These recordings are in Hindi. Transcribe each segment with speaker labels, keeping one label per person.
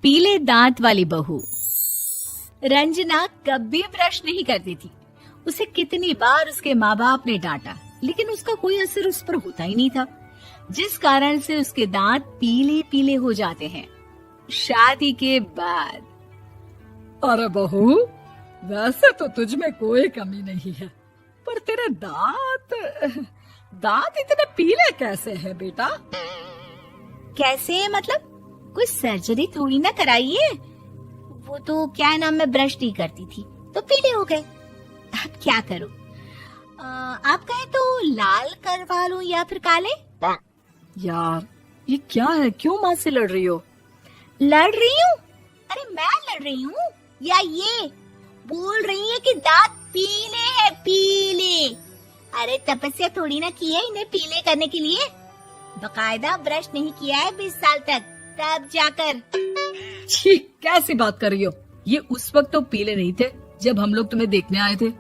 Speaker 1: पीले दांत वाली बहू। रंजना कभी ब्रश नहीं करती थी। उसे कितनी बार उसके माँ बाप ने डांटा, लेकिन उसका कोई असर उस पर होता ही नहीं था, जिस कारण से उसके दांत पीले पीले हो जाते हैं। शादी के बाद
Speaker 2: अरे बहू, वैसे तो तुझ में कोई कमी नहीं है, पर तेरे दांत इतने पीले कैसे हैं बेटा?
Speaker 1: कैसे मतलब? कोई सर्जरी थोड़ी ना कराइए। वो तो क्या नाम, मैं ब्रश नहीं करती थी तो पीले हो गए। अब क्या करूं? आप कहें तो लाल करवा लूं या फिर काले?
Speaker 2: यार ये क्या है, क्यों माँ से लड़ रही हो?
Speaker 1: लड़ रही हूँ? अरे मैं लड़ रही हूँ या ये बोल रही है कि दांत पीले हैं, पीले। अरे तपस्या थोड़ी ना की है इन्हें पीले करने के लिए। बकायदा ब्रश नहीं किया है 20 साल तक, तब जाकर।
Speaker 2: छी, कैसी बात कर रही हो? ये उस वक्त तो पीले नहीं थे जब हम लोग तुम्हें देखने आए थे।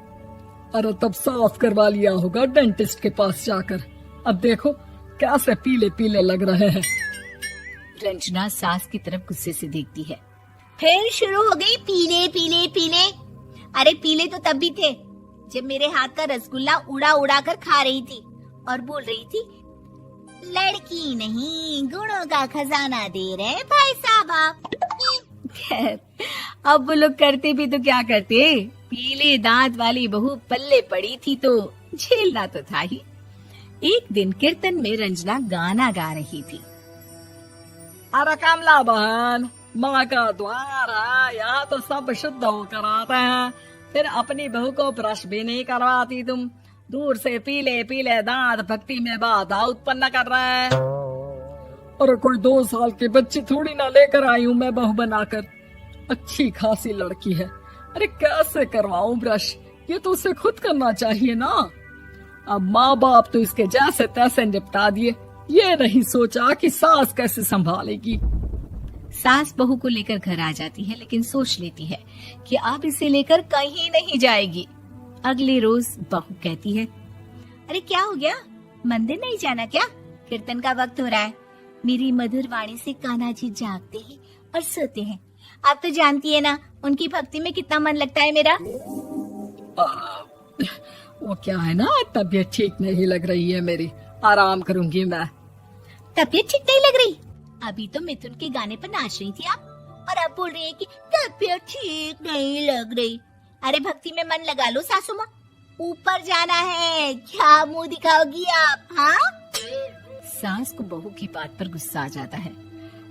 Speaker 2: अरे तब साफ करवा लिया होगा डेंटिस्ट के पास जाकर। अब देखो कैसे पीले पीले लग रहे हैं।
Speaker 1: रंजना सास की तरफ गुस्से से देखती है। फिर शुरू हो गई पीले पीले पीले। अरे पीले तो तब भी थे जब मेरे हाथ का रसगुल्ला उड़ा उड़ा कर खा रही थी और बोल रही थी, लड़की नहीं गुणों का खजाना दे रहे भाई साहब आप। खैर, अब वो लोग करते भी तो क्या करते, पीले दांत वाली बहू पल्ले पड़ी थी तो झेलना तो था ही। एक दिन कीर्तन में रंजना गाना गा रही थी।
Speaker 2: अरे कमला बहन, माँ का द्वार है, यहाँ तो सब शुद्ध होकर आते हैं, फिर अपनी बहू को ब्रश भी नहीं करवाती तुम। दूर से पीले पीले दांत भक्ति में बाधा उत्पन्न कर रहे हैं। अरे कोई 2 साल की बच्ची थोड़ी ना लेकर आई हूँ मैं बहू बनाकर। अच्छी खासी लड़की है, अरे कैसे करवाऊं ब्रश? ये तो उसे खुद करना चाहिए ना। अब माँ बाप तो इसके जैसे तैसे निपटा दिए, ये नहीं सोचा कि सास कैसे संभालेगी।
Speaker 1: सास बहू को लेकर घर आ जाती है, लेकिन सोच लेती है कि अब इसे लेकर कहीं नहीं जाएगी। अगले रोज बहू कहती है, अरे क्या हो गया, मंदिर नहीं जाना क्या? कीर्तन का वक्त हो रहा है। मेरी मधुर वाणी से कान्हा जी जागते हैं और सोते हैं। आप तो जानती है ना उनकी भक्ति में कितना मन लगता है मेरा।
Speaker 2: वो क्या है ना, तबीयत ठीक नहीं लग रही है मेरी, आराम करूंगी मैं।
Speaker 1: तबीयत ठीक नहीं लग रही? अभी तो मिथुन के गाने पर नाच रही थी आप, और अब बोल रही है कि तबीयत ठीक नहीं लग रही। अरे भक्ति में मन लगा लो सासू माँ, ऊपर जाना है, क्या मुंह दिखाओगी आप? हाँ? सास को बहू की बात पर गुस्सा आ जाता है।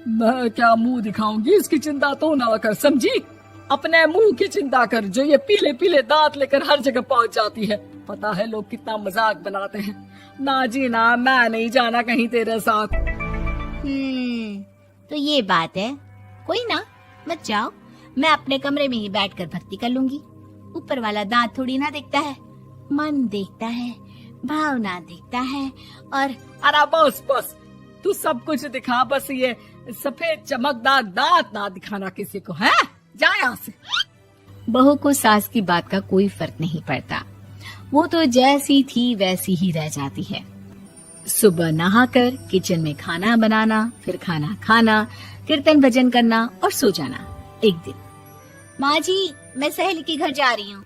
Speaker 2: मैं क्या मुंह दिखाऊंगी, इसकी चिंता तो ना कर, समझी? अपने मुंह की चिंता कर, जो ये पीले पीले दांत लेकर हर जगह पहुंच जाती है। पता है लोग कितना मजाक बनाते हैं। ना जी ना, मैं नहीं जाना कहीं तेरे साथ।
Speaker 1: तो ये बात है, कोई ना, मत जाओ, मैं अपने कमरे में ही बैठकर भक्ति कर लूंगी। ऊपर वाला दांत थोड़ी ना देखता है, मन देखता है, भावना देखता है। और
Speaker 2: अरे बस बस, तू सब कुछ दिखा, बस ये सफेद चमकदार दांत ना दिखाना किसी को, है? जा यहाँ से।
Speaker 1: बहू को सास की बात का कोई फर्क नहीं पड़ता, वो तो जैसी थी वैसी ही रह जाती है। सुबह नहाकर किचन में खाना बनाना, फिर खाना खाना, कीर्तन भजन करना और सो जाना। एक दिन, माँ जी मैं सहेली के घर जा रही हूँ,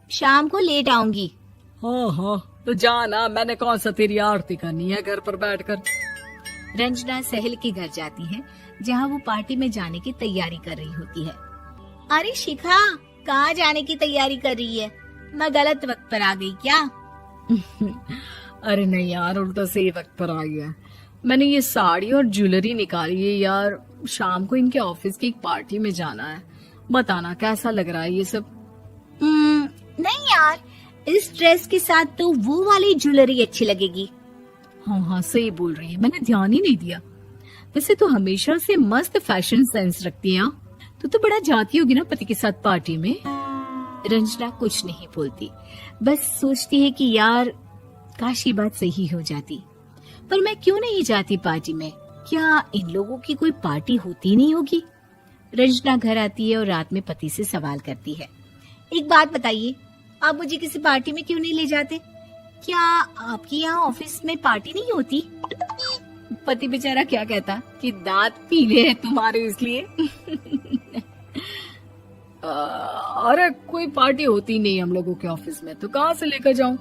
Speaker 1: शाम को लेट आऊंगी।
Speaker 2: हाँ हाँ तो जाना, मैंने कौन सा तेरी आरती करनी है घर पर बैठकर।
Speaker 1: रंजना सहेली के घर जाती है, जहाँ वो पार्टी में जाने की तैयारी कर रही होती है। अरे शिखा, कहाँ जाने की तैयारी कर रही है? मैं गलत वक्त पर आ गई क्या?
Speaker 2: अरे नहीं यार, उल्टा सही वक्त पर आ गया। मैंने ये साड़ी और ज्वेलरी निकाली है यार, शाम को इनके ऑफिस की एक पार्टी में जाना है। बताना कैसा लग रहा है ये सब?
Speaker 1: नहीं यार, इस ड्रेस के साथ तो वो वाली ज्वेलरी अच्छी लगेगी।
Speaker 2: हाँ हाँ सही बोल रही है, मैंने ध्यान ही नहीं दिया। वैसे तो हमेशा से मस्त फैशन सेंस रखती है। तो बड़ा जाती होगी ना पति के साथ पार्टी में।
Speaker 1: रंजना कुछ नहीं बोलती, बस सोचती है कि यार काश ये बात सही हो जाती, पर मैं क्यों नहीं जाती पार्टी में? क्या इन लोगों की कोई पार्टी होती नहीं होगी? रंजना घर आती है और रात में पति से सवाल करती है, एक बात बताइए, आप मुझे किसी पार्टी में क्यों नहीं ले जाते? क्या आपके यहाँ ऑफिस में पार्टी नहीं होती? पति बेचारा क्या कहता कि दांत पीले हैं तुम्हारे इसलिए।
Speaker 2: अरे कोई पार्टी होती नहीं हम लोगों के ऑफिस में, तो कहाँ से लेकर जाऊं?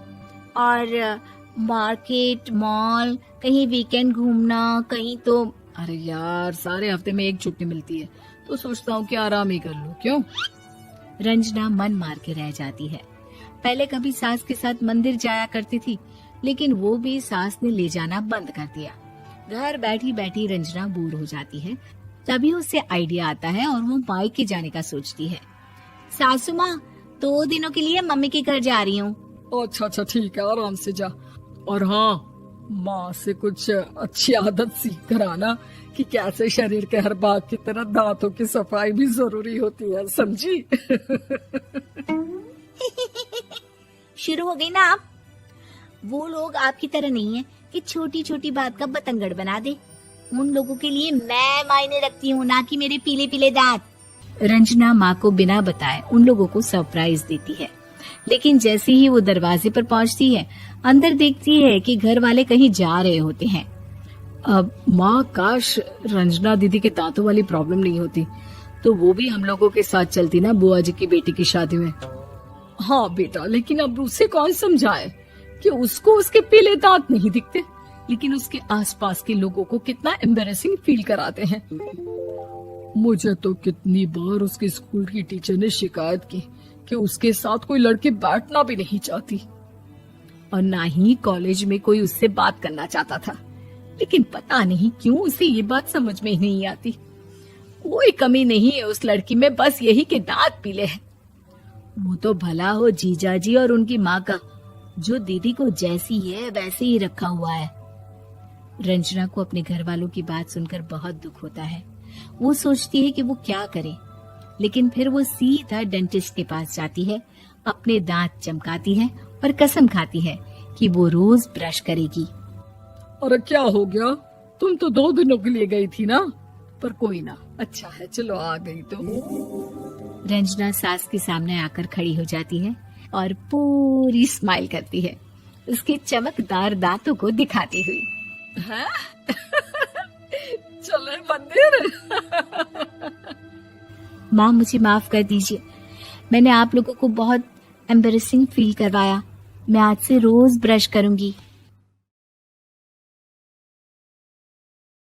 Speaker 1: और मार्केट, मॉल, कहीं वीकेंड घूमना, कहीं तो।
Speaker 2: अरे यार, सारे हफ्ते में एक छुट्टी मिलती है, तो सोचता हूँ कि आराम ही कर लूं। क्यों?
Speaker 1: रंजना मन मार के रह जाती है। पहले कभी सास के साथ मंदिर जाया करती थी, लेकिन वो भी सास ने ले जाना बंद कर दिया। घर बैठी बैठी रंजना बोर हो जाती है। तभी उसे आइडिया आता है और वो मायके जाने का सोचती है। सासू माँ, 2 दिनों के लिए मम्मी के घर जा रही हूँ।
Speaker 2: अच्छा ठीक है, आराम से जा। और हाँ, माँ से कुछ अच्छी आदत सीख कर आना कि कैसे शरीर के हर भाग की तरह दांतों की सफाई भी जरूरी होती है, समझी?
Speaker 1: शुरू हो गई ना आप। वो लोग आपकी तरह नहीं है कि छोटी छोटी बात का बतंगड़ बना दे। उन लोगों के लिए मैं मायने रखती हूँ, ना कि मेरे पीले पीले दांत। रंजना माँ को बिना बताए उन लोगों को सरप्राइज देती है, लेकिन जैसे ही वो दरवाजे पर पहुँचती है, अंदर देखती है कि घर वाले कहीं जा रहे होते हैं।
Speaker 2: अब माँ, काश रंजना दीदी के दांतों वाली प्रॉब्लम नहीं होती, तो वो भी हम लोगों के साथ चलती ना बुआ जी की बेटी की शादी में। हाँ बेटा, लेकिन अब उसे कौन समझाए कि उसको उसके पीले दांत नहीं दिखते, लेकिन उसके आसपास के लोगों को कितना एम्बैरेसिंग फील कराते हैं। मुझे तो कितनी बार उसके स्कूल की टीचर ने शिकायत की कि उसके साथ कोई लड़की बैठना भी नहीं चाहती, और ना ही कॉलेज में कोई उससे बात करना चाहता था। लेकिन पता नहीं क्यों उसे ये बात समझ में ही नहीं आती। कोई कमी नहीं है उस लड़की में, बस यही कि दांत पीले हैं। वो तो भला हो जीजा जी और उनकी माँ का, जो दीदी को जैसी है वैसे ही रखा हुआ है। रंजना को अपने घर वालों की बात सुनकर बहुत दुख होता है। वो सोचती है कि वो क्या करे, लेकिन फिर वो सीधा डेंटिस्ट के पास जाती है, अपने दांत चमकाती है और कसम खाती है कि वो रोज ब्रश करेगी। अरे क्या हो गया? तुम तो 2 दिनों के लिए गई थी ना, पर कोई ना, अच्छा है, चलो आ गई तो।
Speaker 1: रंजना सास के सामने आकर खड़ी हो जाती है और पूरी स्माइल करती है, उसके चमकदार दांतों को दिखाती हुई।
Speaker 2: हैं? चले मंदिर।
Speaker 1: माँ, मुझे माफ कर दीजिए, मैंने आप लोगों को बहुत एम्बैरेसिंग फील करवाया। मैं आज से रोज ब्रश करूंगी।